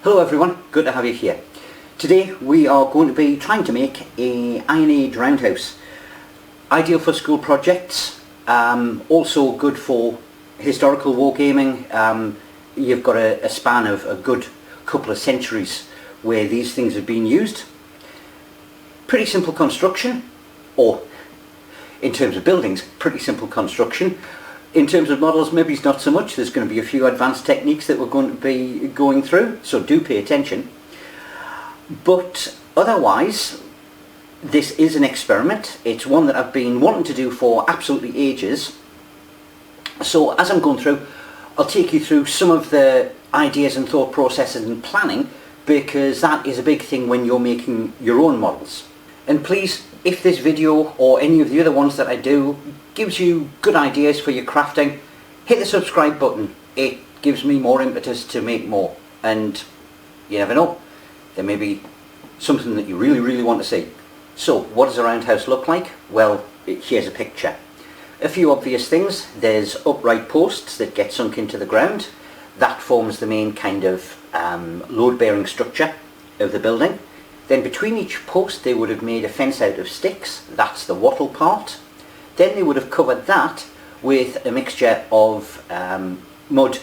Hello everyone, good to have you here. Today we are going to be trying to make a Iron Age roundhouse. Ideal for school projects, also good for historical wargaming. You've got a span of a good couple of centuries where these things have been used. Pretty simple construction, or in terms of buildings, pretty simple construction. In terms of models, maybe it's not so much. There's going to be a few advanced techniques that we're going to be going through, so do pay attention. But otherwise, this is an experiment. It's one that I've been wanting to do for absolutely ages. So as I'm going through, I'll take you through some of the ideas and thought processes and planning, because that is a big thing when you're making your own models. And please, if this video or any of the other ones that I do gives you good ideas for your crafting, hit the subscribe button. It gives me more impetus to make more, and you never know, there may be something that you really want to see. So what does a roundhouse look like? Well, here's a picture. A few obvious things. There's upright posts that get sunk into the ground. That forms the main kind of load-bearing structure of the building. Then between each post they would have made a fence out of sticks. That's the wattle part. Then they would have covered that with a mixture of mud,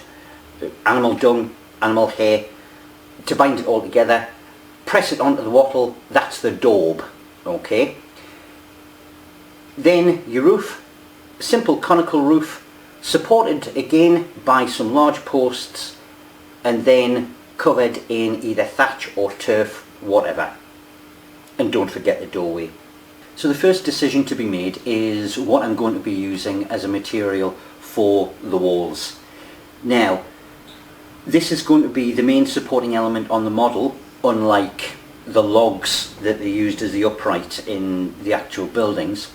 animal dung, animal hair, to bind it all together. Press it onto the wattle. That's the daub. Okay. Then your roof, simple conical roof, supported again by some large posts, and then covered in either thatch or turf, whatever. And don't forget the doorway. So the first decision to be made is what I'm going to be using as a material for the walls. Now, this is going to be the main supporting element on the model, unlike the logs that they used as the upright in the actual buildings.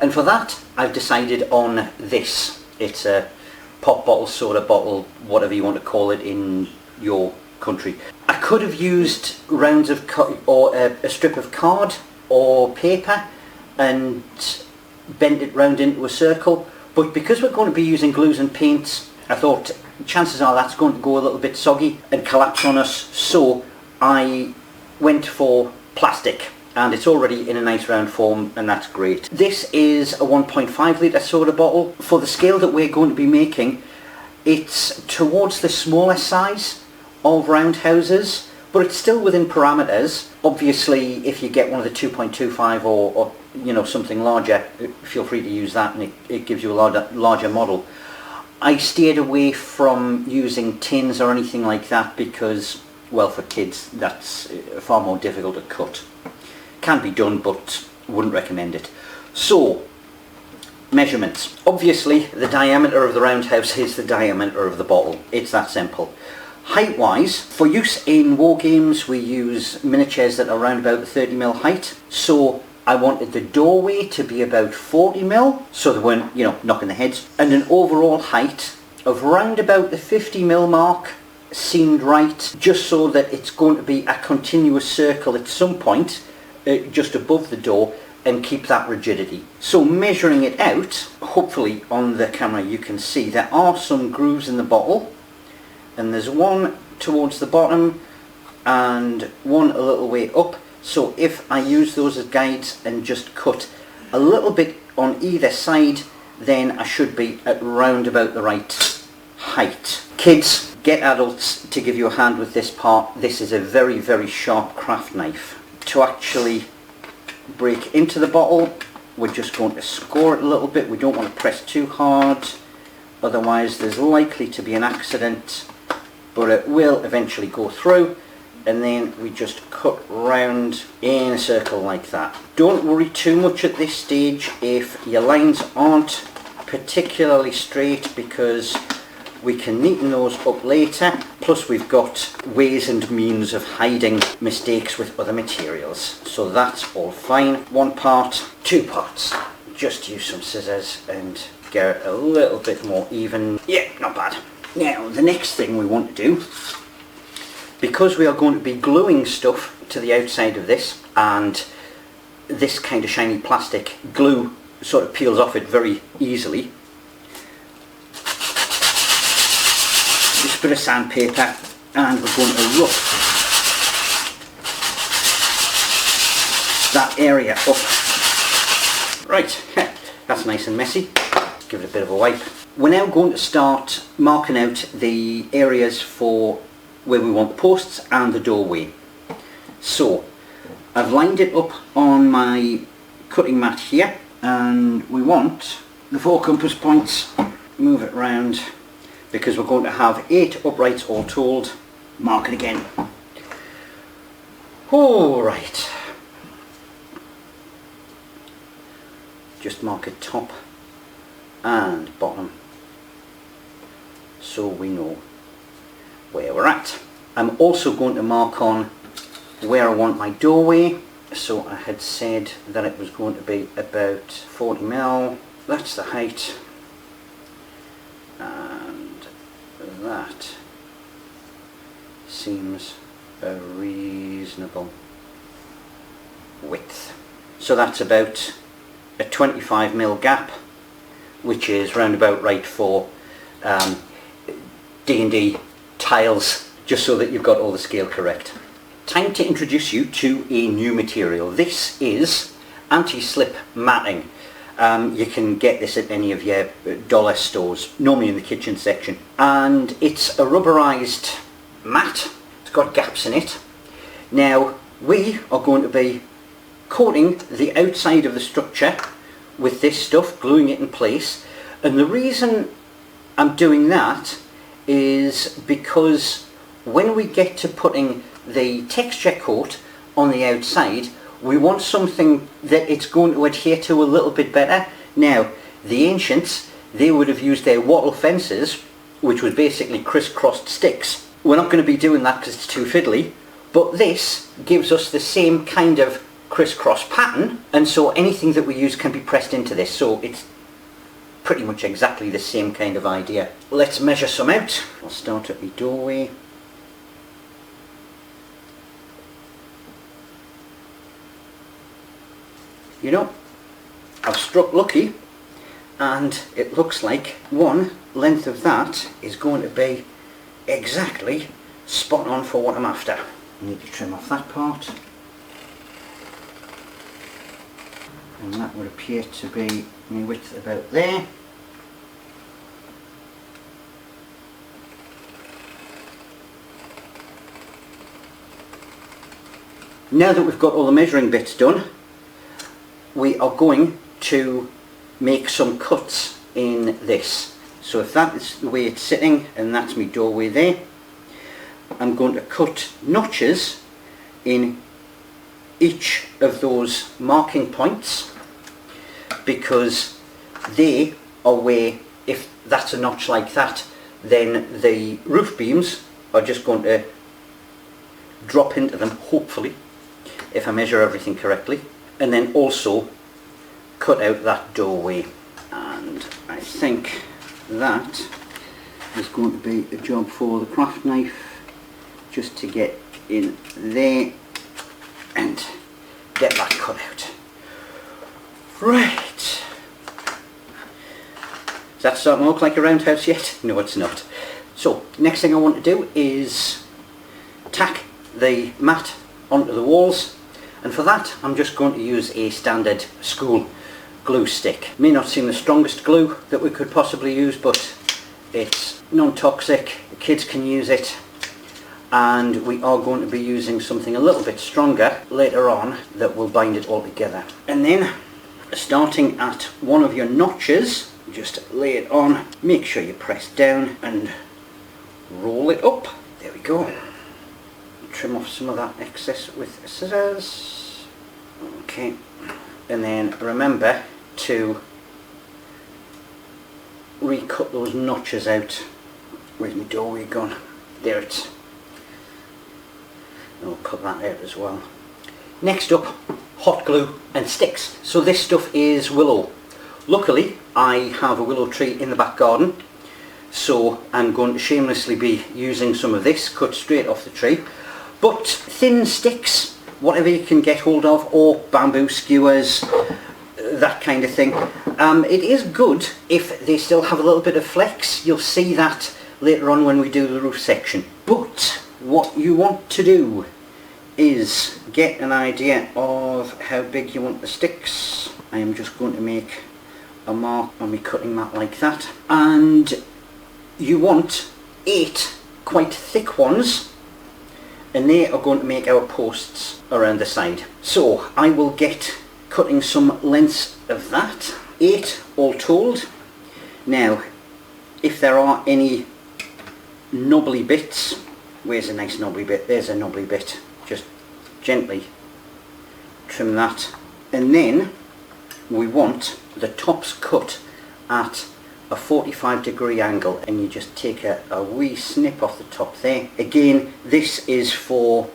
And for that, I've decided on this. It's a pop bottle, soda bottle, whatever you want to call it in your country. I could have used rounds of or a strip of card or paper and bent it round into a circle, but because we're going to be using glues and paints, I thought chances are that's going to go a little bit soggy and collapse on us, so I went for plastic, and it's already in a nice round form, and that's great. This is a 1.5 litre soda bottle. For the scale that we're going to be making, it's towards the smaller size of roundhouses, but it's still within parameters. Obviously, if you get one of the 2.25 or you know, something larger, feel free to use that, and it gives you a larger model. I steered away from using tins or anything like that because, well, for kids that's far more difficult to cut. Can be done, but wouldn't recommend it. So, measurements. Obviously, the diameter of the roundhouse is the diameter of the bottle. It's that simple. Height wise, for use in war games we use miniatures that are around about the 30mm height, so I wanted the doorway to be about 40mm, so they weren't, you know, knocking the heads, and an overall height of round about the 50mm mark seemed right, just so that it's going to be a continuous circle at some point just above the door and keep that rigidity. So measuring it out, hopefully on the camera you can see there are some grooves in the bottle, and there's one towards the bottom and one a little way up, so if I use those as guides and just cut a little bit on either side, then I should be at round about the right height. Kids, get adults to give you a hand with this part. This is a very sharp craft knife. To actually break into the bottle, we're just going to score it a little bit. We don't want to press too hard, otherwise there's likely to be an accident, but it will eventually go through, and then we just cut round in a circle like that. Don't worry too much at this stage if your lines aren't particularly straight, because we can neaten those up later, plus we've got ways and means of hiding mistakes with other materials, so that's all fine. One part, two parts. Just use some scissors and get it a little bit more even. Yeah, not bad. Now, the next thing we want to do, because we are going to be gluing stuff to the outside of this, and this kind of shiny plastic glue sort of peels off it very easily, just a bit of sandpaper and we're going to rough that area up. Right, that's nice and messy. Give it a bit of a wipe. We're now going to start marking out the areas for where we want the posts and the doorway. So I've lined it up on my cutting mat here, and we want the 4 compass points. Move it round because we're going to have 8 uprights all told. Mark it again. Alright. Just mark it top and bottom so we know where we're at. I'm also going to mark on where I want my doorway. So I had said that it was going to be about 40 mil. That's the height, and that seems a reasonable width. So that's about a 25 mil gap, which is round about right for D&D tiles, just so that you've got all the scale correct. Time to introduce you to a new material. This is Antislip matting. You can get this at any of your dollar stores, normally in the kitchen section. And it's a rubberized mat. It's got gaps in it. Now, we are going to be coating the outside of the structure with this stuff, gluing it in place. And the reason I'm doing that is because when we get to putting the texture coat on the outside, we want something that it's going to adhere to a little bit better. Now, the ancients, they would have used their wattle fences, which was basically crisscrossed sticks. We're not going to be doing that because it's too fiddly, but this gives us the same kind of crisscross pattern, and so anything that we use can be pressed into this, so it's pretty much exactly the same kind of idea. Let's measure some out. I'll start at my doorway. You know, I've struck lucky, and it looks like one length of that is going to be exactly spot on for what I'm after. I need to trim off that part, and that would appear to be my width about there. Now that we've got all the measuring bits done, we are going to make some cuts in this. So if that is the way it's sitting, and that's my doorway there, I'm going to cut notches in each of those marking points, because they are where, if that's a notch like that, then the roof beams are just going to drop into them, hopefully, if I measure everything correctly. And then also cut out that doorway, and I think that is going to be a job for the craft knife, just to get in there and get that cut out. Right, is that starting to look like a roundhouse yet? No, it's not. So next thing I want to do is tack the mat onto the walls. And for that, I'm just going to use a standard school glue stick. May not seem the strongest glue that we could possibly use, but it's non-toxic, the kids can use it, and we are going to be using something a little bit stronger later on that will bind it all together. And then, starting at one of your notches, just lay it on, make sure you press down and roll it up. There we go. Trim off some of that excess with scissors. Okay, and then remember to recut those notches out. Where's my doorway gone? There it is. And we'll cut that out as well. Next up, hot glue and sticks. So this stuff is willow. Luckily, I have a willow tree in the back garden, so I'm going to shamelessly be using some of this cut straight off the tree. But thin sticks, whatever you can get hold of, or bamboo skewers, that kind of thing. It is good if they still have a little bit of flex. You'll see that later on when we do the roof section. But what you want to do is get an idea of how big you want the sticks. I am just going to make a mark on my cutting mat like that, and you want 8 quite thick ones, and they are going to make our posts around the side. So I will get cutting some lengths of that, 8 all told. Now if there are any knobbly bits, where's a nice knobbly bit? There's a knobbly bit. Just gently trim that, and then we want the tops cut at a 45-degree angle, and you just take a wee snip off the top there. Again, this is for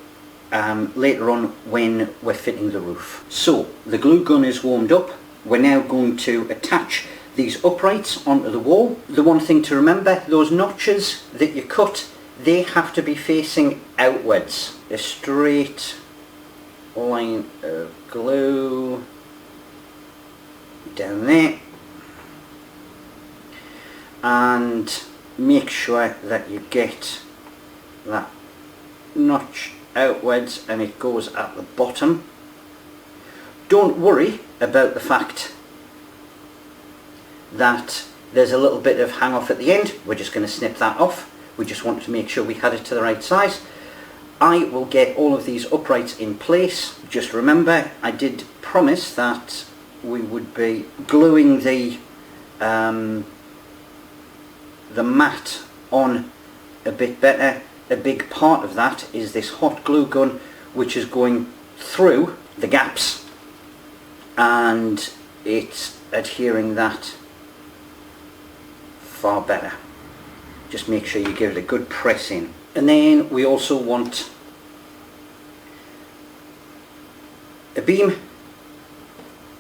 later on when we're fitting the roof. So the glue gun is warmed up. We're now going to attach these uprights onto the wall. The one thing to remember, those notches that you cut, they have to be facing outwards. A straight line of glue down there, and make sure that you get that notch outwards and it goes at the bottom. Don't worry about the fact that there's a little bit of hang off at the end. We're just going to snip that off. We just want to make sure we had it to the right size. I will get all of these uprights in place. Just remember, I did promise that we would be gluing the mat on a bit better. A big part of that is this hot glue gun, which is going through the gaps, and it's adhering that far better. Just make sure you give it a good press in. And then we also want a beam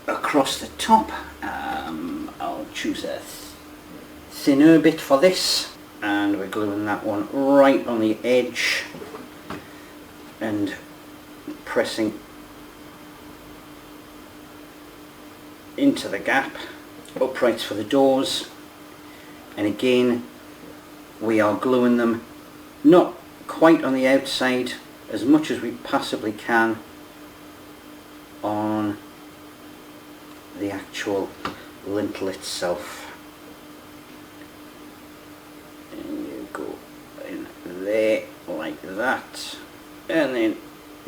across the top. I'll choose a thinner bit for this, and we're gluing that one right on the edge and pressing into the gap. Uprights for the doors, and again we are gluing them not quite on the outside, as much as we possibly can on the actual lintel itself. And you go in there like that, and then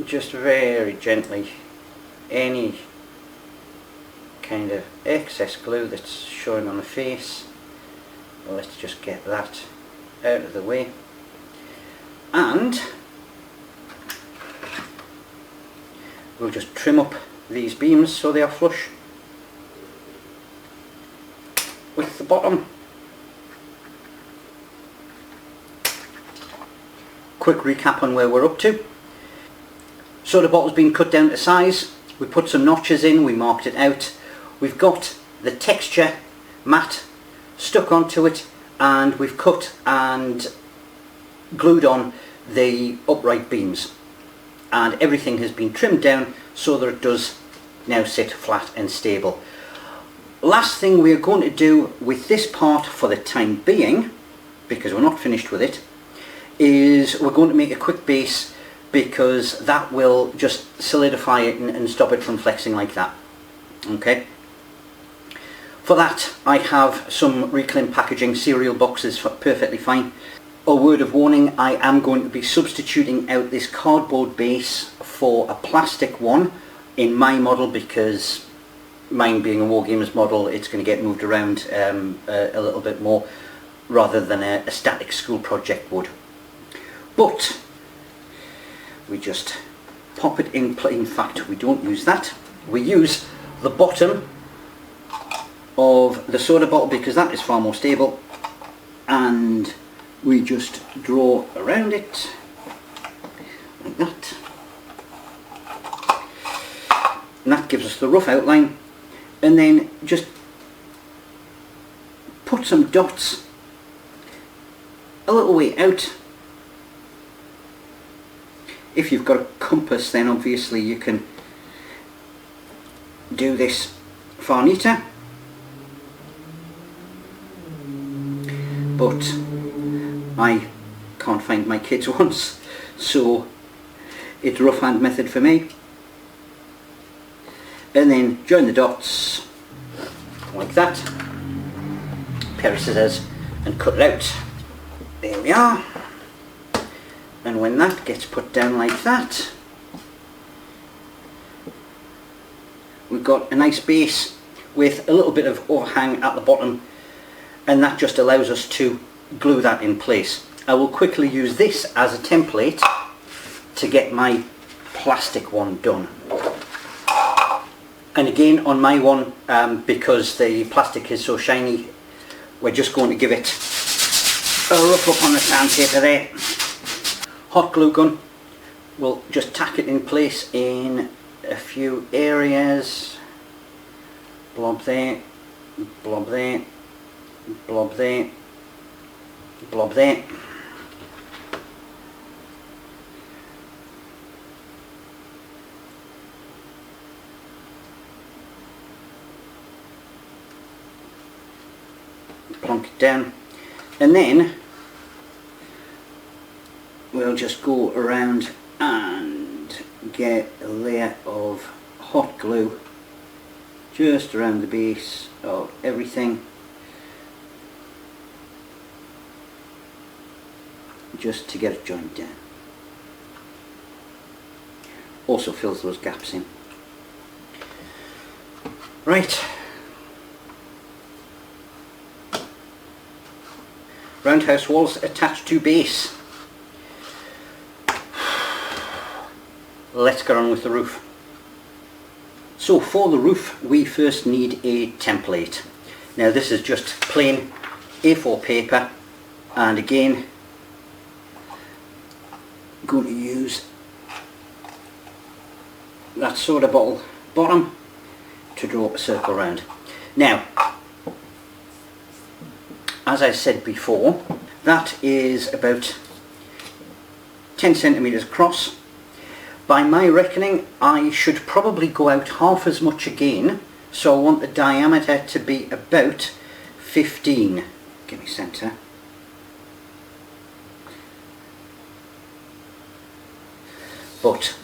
just very gently, any kind of excess glue that's showing on the face, let's just get that out of the way. And we'll just trim up these beams so they are flush with the bottom. Quick recap on where we're up to. Soda bottle's been cut down to size. We put some notches in, we marked it out. We've got the texture mat stuck onto it, and we've cut and glued on the upright beams, and everything has been trimmed down so that it does now sit flat and stable. Last thing we are going to do with this part for the time being, because we're not finished with it, is we're going to make a quick base, because that will just solidify it and stop it from flexing like that. Okay. For that I have some reclaimed packaging, cereal boxes, perfectly fine. A word of warning, I am going to be substituting out this cardboard base for a plastic one in my model, because mine being a Wargamers model, it's going to get moved around a little bit more rather than a static school project would. But we just pop it in fact we don't use that, we use the bottom of the soda bottle because that is far more stable, and we just draw around it like that, and that gives us the rough outline. And then just put some dots a little way out. If you've got a compass, then obviously you can do this far neater, but I can't find my kids' ones, so it's rough hand method for me. And then join the dots like that, pair of scissors and cut it out. There we are. And when that gets put down like that, we've got a nice base with a little bit of overhang at the bottom, and that just allows us to glue that in place. I will quickly use this as a template to get my plastic one done. And again, on my one, because the plastic is so shiny, we're just going to give it a rough up on the sandpaper there. Hot glue gun, we'll just tack it in place in a few areas. Blob there, blob there, blob there, blob there. Plonk it down, and then we'll just go around and get a layer of hot glue just around the base of everything, just to get it joined down. Also fills those gaps in. Right. Roundhouse walls attached to base. Let's get on with the roof. So for the roof we first need a template. Now this is just plain A4 paper, and again I'm going to use that soda bottle bottom to draw a circle around. Now, as I said before, that is about 10 centimeters across. By my reckoning, I should probably go out half as much again, so I want the diameter to be about 15. Give me centre. But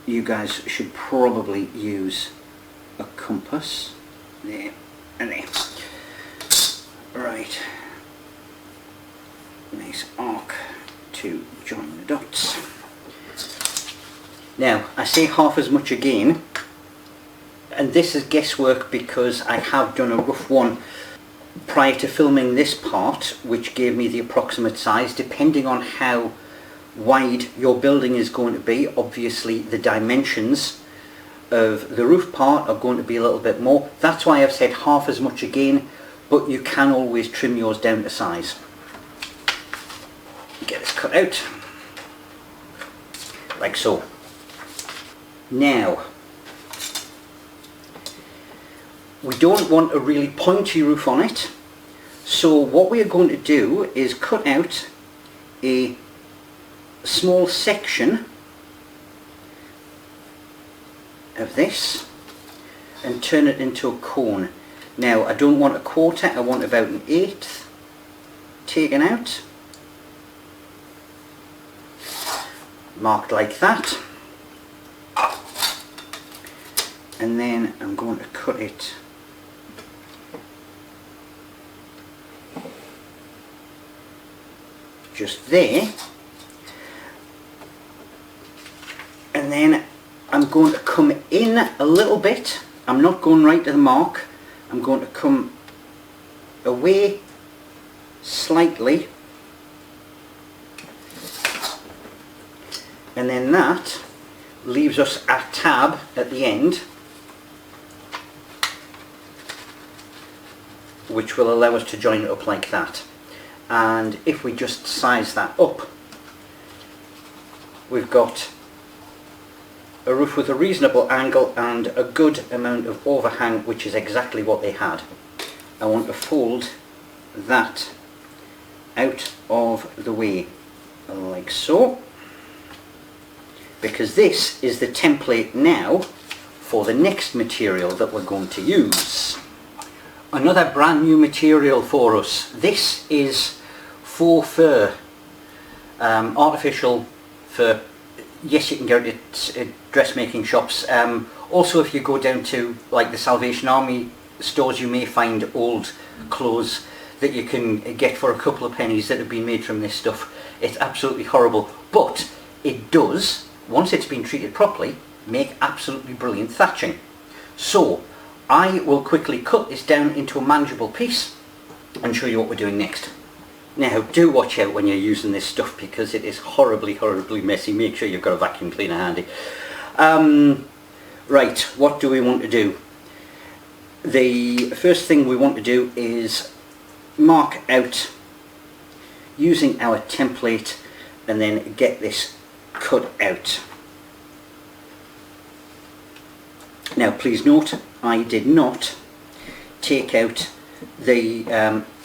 you guys should probably use a compass. There and there. Right, nice arc to join the dots. Now I say half as much again, and this is guesswork because I have done a rough one prior to filming this part, which gave me the approximate size. Depending on how wide your building is going to be, obviously the dimensions of the roof part are going to be a little bit more. That's why I've said half as much again, but you can always trim yours down to size. Get this cut out, like so. Now, we don't want a really pointy roof on it, so what we are going to do is cut out a small section of this and turn it into a cone. Now I don't want a quarter, I want about an eighth taken out, marked like that, and then I'm going to cut it just there, and then I'm going to come in a little bit. I'm not going right to the mark, I'm going to come away slightly, and then that leaves us a tab at the end, which will allow us to join it up like that. And if we just size that up, we've got a roof with a reasonable angle and a good amount of overhang, which is exactly what they had. I want to fold that out of the way like so, because this is the template now for the next material that we're going to use. Another brand new material for us. This is faux fur, artificial for, yes, you can get it at dressmaking shops. Also, if you go down to like the Salvation Army stores, you may find old clothes that you can get for a couple of pennies that have been made from this stuff. It's absolutely horrible, but it does, once it's been treated properly, make absolutely brilliant thatching. So I will quickly cut this down into a manageable piece and show you what we're doing next. Now, do watch out when you're using this stuff because it is horribly, horribly messy. Make sure you've got a vacuum cleaner handy. Right, what do we want to do? The first thing we want to do is mark out using our template and then get this cut out. Now please note, I did not take out the,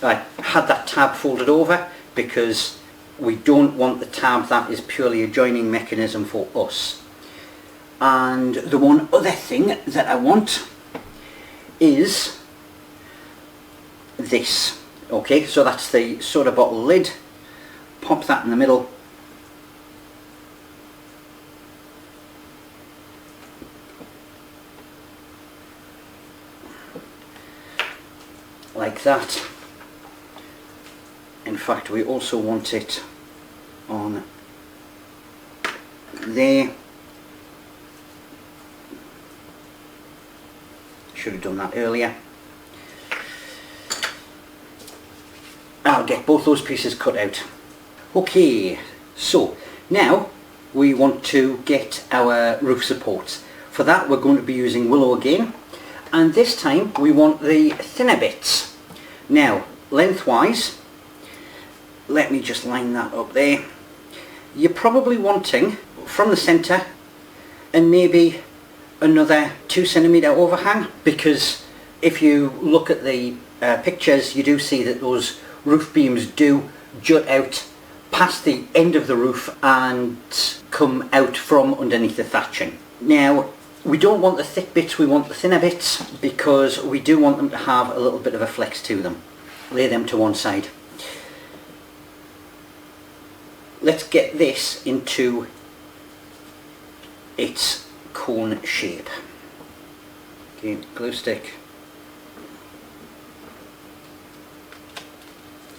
I had that tab folded over because we don't want the tab that is purely a joining mechanism for us. And the one other thing that I want is this. Okay, so that's the soda bottle lid. Pop that in the middle. Like that. In fact, we also want it on there. Should have done that earlier. I'll get both those pieces cut out. Okay, so now we want to get our roof supports. For that we're going to be using willow again, and this time we want the thinner bits. Now lengthwise, let me just line that up there. You're probably wanting from the centre and maybe another 2 centimetre overhang, because if you look at the pictures you do see that those roof beams do jut out past the end of the roof and come out from underneath the thatching. Now we don't want the thick bits, we want the thinner bits because we do want them to have a little bit of a flex to them. Lay them to one side. Let's get this into its cone shape. Okay, glue stick.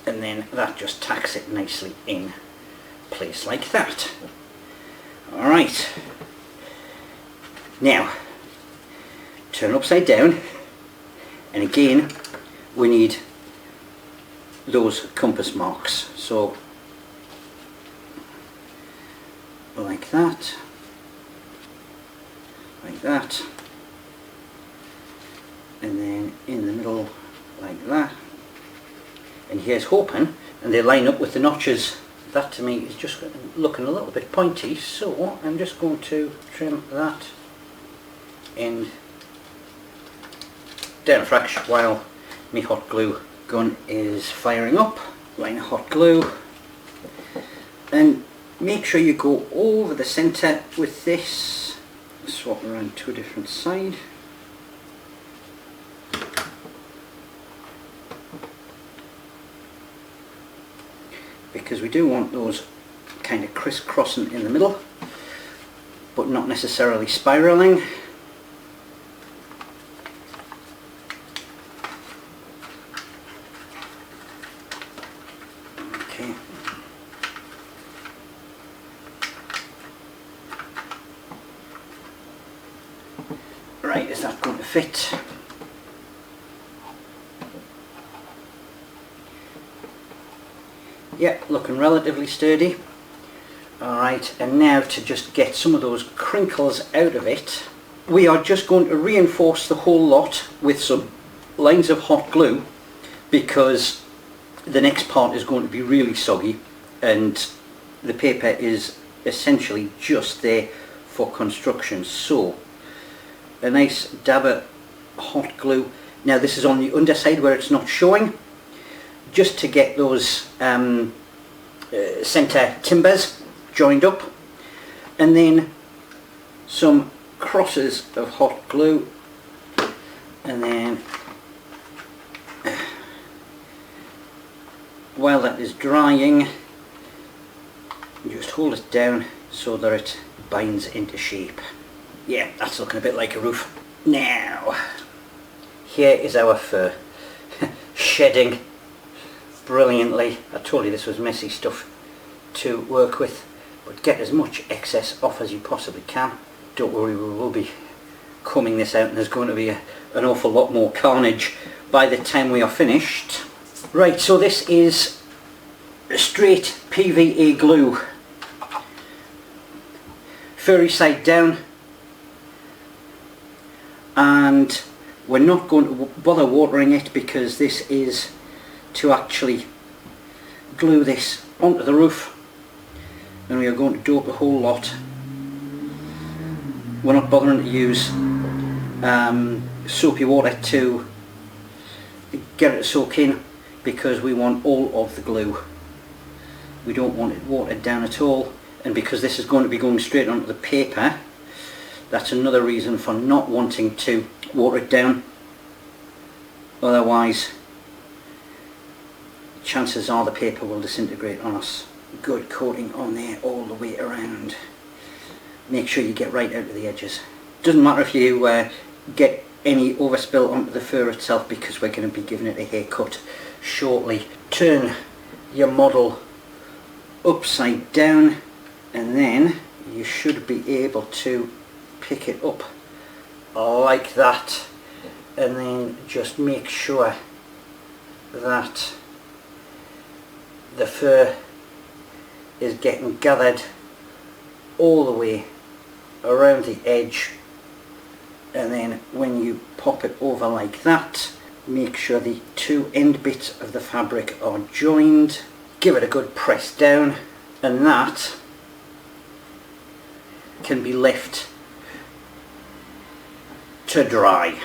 And then that just tacks it nicely in place like that. Alright. Now, turn upside down, and again we need those compass marks. So, like that, like that, and then in the middle like that. And here's hoping, and they line up with the notches. That to me is just looking a little bit pointy, so I'm just going to trim that in down a fraction while my hot glue gun is firing up. Line of hot glue, and make sure you go over the centre with this. Swap around to a different side. Because we do want those kind of crisscrossing in the middle, but not necessarily spiralling. Okay. Right, is that going to fit? Yeah, looking relatively sturdy. Alright, and now to just get some of those crinkles out of it, we are just going to reinforce the whole lot with some lines of hot glue, because the next part is going to be really soggy and the paper is essentially just there for construction. So a nice dab of hot glue. Now this is on the underside where it's not showing, just to get those centre timbers joined up, and then some crosses of hot glue, and then while that is drying, just hold it down so that it binds into shape. Yeah, that's looking a bit like a roof. Now, here is our fur. Shedding brilliantly. I told you this was messy stuff to work with, but get as much excess off as you possibly can. Don't worry, we will be combing this out and there's going to be an awful lot more carnage by the time we are finished. Right, so this is straight PVA glue. Furry side down, and we're not going to bother watering it because this is to actually glue this onto the roof, and we are going to dope a whole lot. We're not bothering to use soapy water to get it to soak in because we want all of the glue. We don't want it watered down at all, and because this is going to be going straight onto the paper, that's another reason for not wanting to water it down. Otherwise, chances are the paper will disintegrate on us. Good coating on there all the way around. Make sure you get right out to the edges. Doesn't matter if you get any overspill onto the fur itself, because we're going to be giving it a haircut shortly. Turn your model upside down and then you should be able to pick it up like that, and then just make sure that the fur is getting gathered all the way around the edge, and then when you pop it over like that, make sure the two end bits of the fabric are joined. Give it a good press down, and that can be left to dry.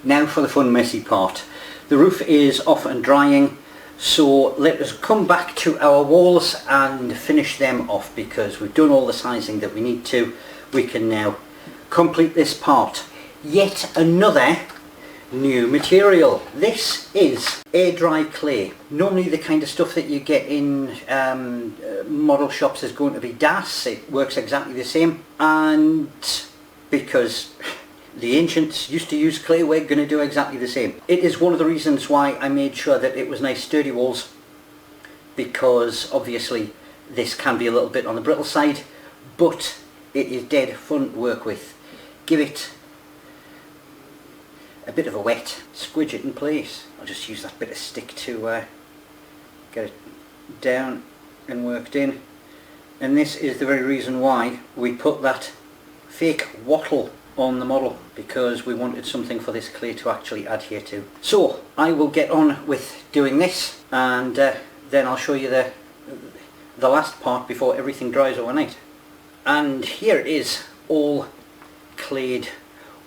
Now for the fun messy part. The roof is off and drying, so let us come back to our walls and finish them off, because we've done all the sizing that we need to. We can now complete this part. Yet another new material. This is air dry clay. Normally the kind of stuff that you get in model shops is going to be DAS. It works exactly the same, and because the ancients used to use clay, we're going to do exactly the same. It is one of the reasons why I made sure that it was nice sturdy walls, because obviously this can be a little bit on the brittle side, but it is dead fun to work with. Give it a bit of a wet, squidge it in place. I'll just use that bit of stick to get it down and worked in. And this is the very reason why we put that fake wattle on the model, because we wanted something for this clay to actually adhere to. So I will get on with doing this, and then I'll show you the last part before everything dries overnight. And here it is, all clayed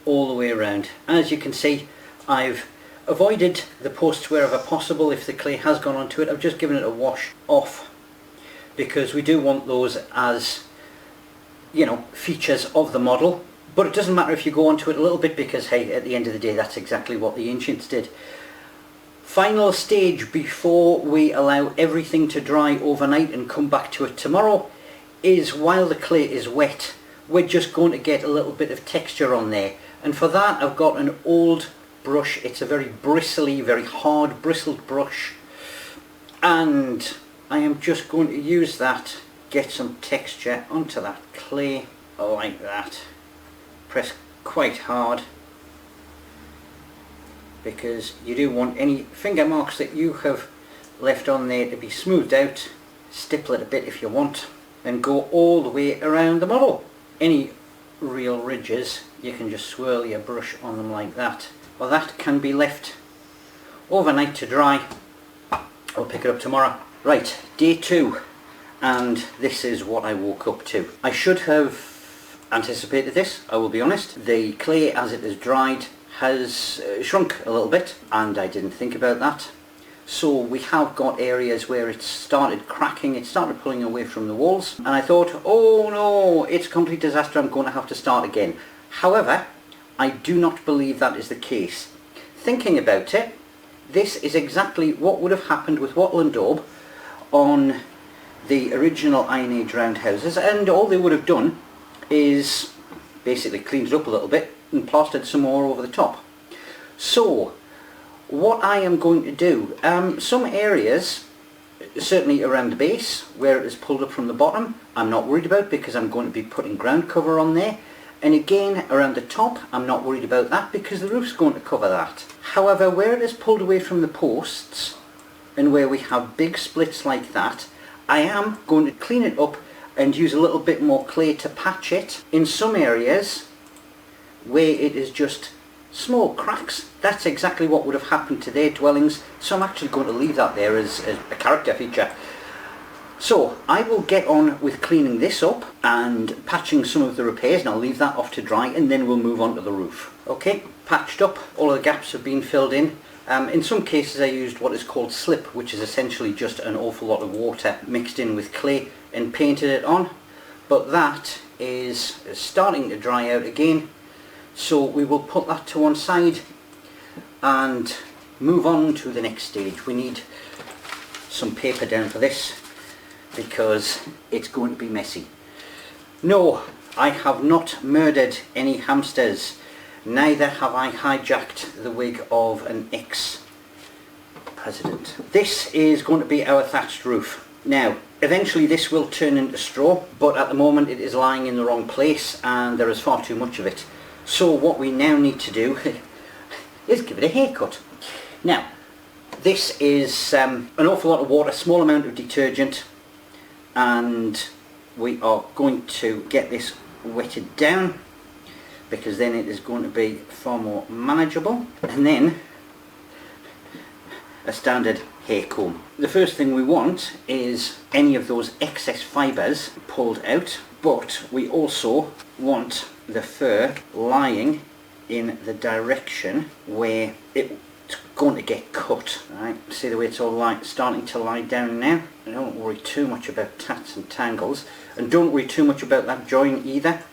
all the way around. As you can see, I've avoided the posts wherever possible. If the clay has gone onto it, I've just given it a wash off, because we do want those as, you know, features of the model. But it doesn't matter if you go onto it a little bit, because hey, at the end of the day, that's exactly what the ancients did. Final stage before we allow everything to dry overnight and come back to it tomorrow is, while the clay is wet, we're just going to get a little bit of texture on there. And for that, I've got an old brush. It's a very bristly, very hard bristled brush, and I am just going to use that, get some texture onto that clay like that. Press quite hard, because you do want any finger marks that you have left on there to be smoothed out. Stipple it a bit if you want, and go all the way around the model. Any real ridges, you can just swirl your brush on them like that. Well, that can be left overnight to dry. I'll pick it up tomorrow. Right, day 2, and this is what I woke up to. I should have anticipated this, I will be honest. The clay, as it is dried, has shrunk a little bit, and I didn't think about that. So we have got areas where it started cracking, it started pulling away from the walls, and I thought, oh no, it's a complete disaster, I'm going to have to start again. However, I do not believe that is the case. Thinking about it, this is exactly what would have happened with wattle and daub on the original Iron Age roundhouses, and all they would have done is basically cleaned it up a little bit and plastered some more over the top. So what I am going to do, some areas, certainly around the base where it is pulled up from the bottom, I'm not worried about because I'm going to be putting ground cover on there. And again, around the top, I'm not worried about that because the roof's going to cover that. However, where it is pulled away from the posts and where we have big splits like that, I am going to clean it up and use a little bit more clay to patch it. In some areas where it is just small cracks, that's exactly what would have happened to their dwellings, so I'm actually going to leave that there as a character feature. So I will get on with cleaning this up and patching some of the repairs, and I'll leave that off to dry, and then we'll move on to the roof. Okay, patched up, all of the gaps have been filled in. In some cases I used what is called slip, which is essentially just an awful lot of water mixed in with clay and painted it on, but that is starting to dry out again, so we will put that to one side and move on to the next stage. We need some paper down for this because it's going to be messy. No, I have not murdered any hamsters, neither have I hijacked the wig of an ex-president. This is going to be our thatched roof. Now, eventually this will turn into straw, but at the moment it is lying in the wrong place and there is far too much of it. So what we now need to do is give it a haircut. Now, this is an awful lot of water, small amount of detergent, and we are going to get this wetted down because then it is going to be far more manageable. And then a standard hair comb. The first thing we want is any of those excess fibres pulled out, but we also want the fur lying in the direction where it's going to get cut. Right, see the way it's all starting to lie down now? Don't worry too much about tats and tangles, and don't worry too much about that join either,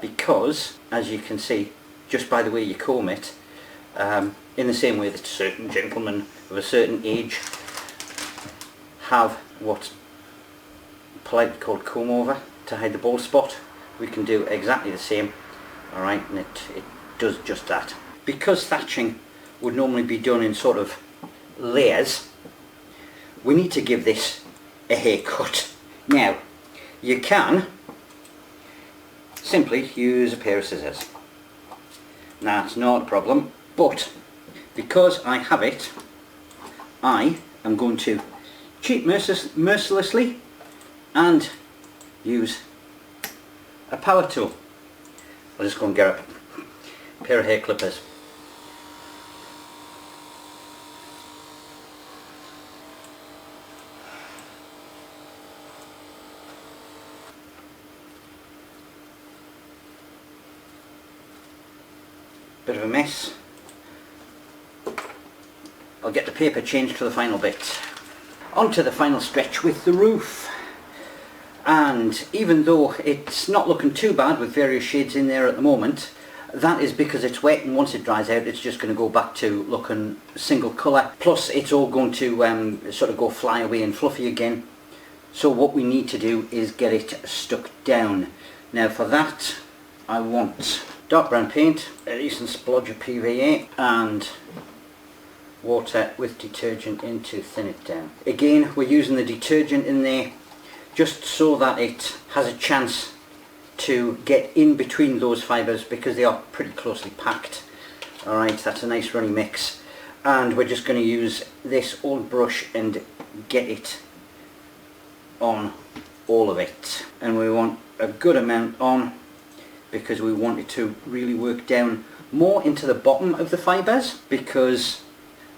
because as you can see just by the way you comb it, in the same way that certain gentlemen of a certain age have what's politely called comb over to hide the bald spot, we can do exactly the same. Alright, and it does just that. Because thatching would normally be done in sort of layers, we need to give this a haircut. Now, you can simply use a pair of scissors. That's not a problem, but because I have it, I am going to cheat mercilessly and use a power tool. I'll just go and get a pair of hair clippers. Bit of a mess. I'll get the paper changed to the final bit. On to the final stretch with the roof. And even though it's not looking too bad with various shades in there at the moment, that is because it's wet, and once it dries out it's just going to go back to looking single colour. Plus it's all going to sort of go fly away and fluffy again. So what we need to do is get it stuck down. Now for that I want dark brown paint, a decent splodge of PVA, and water with detergent in to thin it down. Again, we're using the detergent in there just so that it has a chance to get in between those fibres because they are pretty closely packed. Alright, that's a nice runny mix, and we're just going to use this old brush and get it on all of it, and we want a good amount on because we want it to really work down more into the bottom of the fibres, because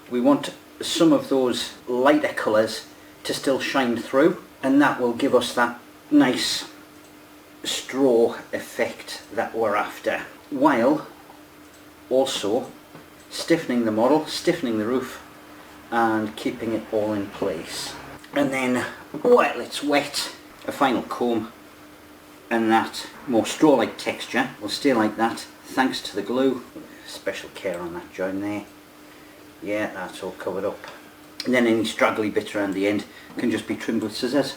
we want some of those lighter colours to still shine through, and that will give us that nice straw effect that we're after, while also stiffening the model, stiffening the roof, and keeping it all in place. And then while it's wet, a final comb, and that more straw-like texture will stay like that thanks to the glue. Special care on that join there. Yeah, that's all covered up. And then any straggly bits around the end can just be trimmed with scissors.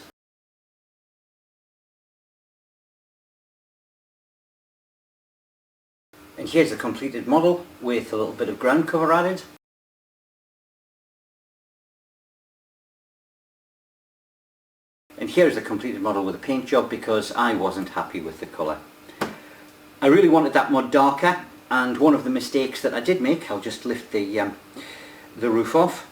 And here's the completed model with a little bit of ground cover added. And here's the completed model with a paint job because I wasn't happy with the colour. I really wanted that mod darker, and one of the mistakes that I did make, I'll just lift the roof off.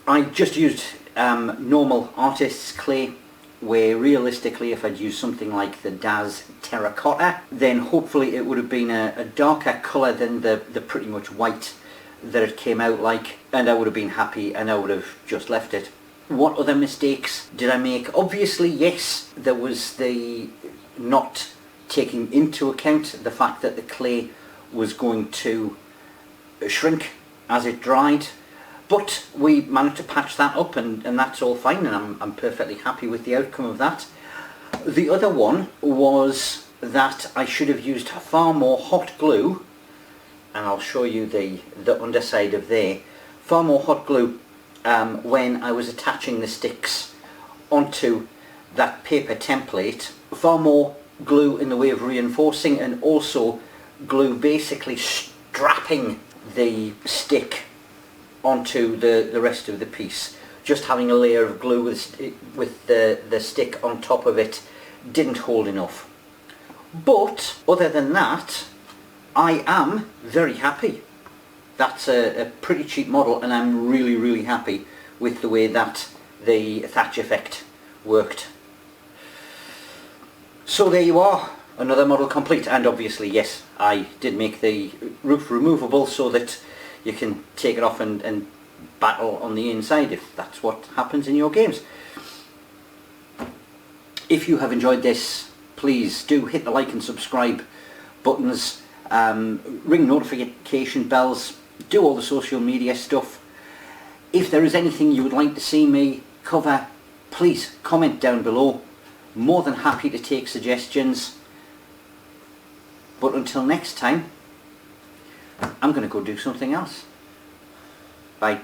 I just used normal artist's clay, where realistically if I'd used something like the DAS terracotta, then hopefully it would have been a darker colour than the pretty much white that it came out like, and I would have been happy and I would have just left it. What other mistakes did I make? Obviously, yes, there was the not taking into account the fact that the clay was going to shrink as it dried, but we managed to patch that up, and that's all fine, and I'm perfectly happy with the outcome of that. The other one was that I should have used far more hot glue, and I'll show you the underside of there, far more hot glue when I was attaching the sticks onto that paper template. Far more glue in the way of reinforcing, and also glue basically strapping the stick onto the rest of the piece. Just having a layer of glue with the stick on top of it didn't hold enough. But other than that, I am very happy. That's a pretty cheap model, and I'm really happy with the way that the thatch effect worked. So there you are, another model complete, and obviously yes, I did make the roof removable so that you can take it off and battle on the inside if that's what happens in your games. If you have enjoyed this, please do hit the like and subscribe buttons, ring notification bells, do all the social media stuff. If there is anything you would like to see me cover, please comment down below. More than happy to take suggestions. But until next time, I'm going to go do something else. Bye.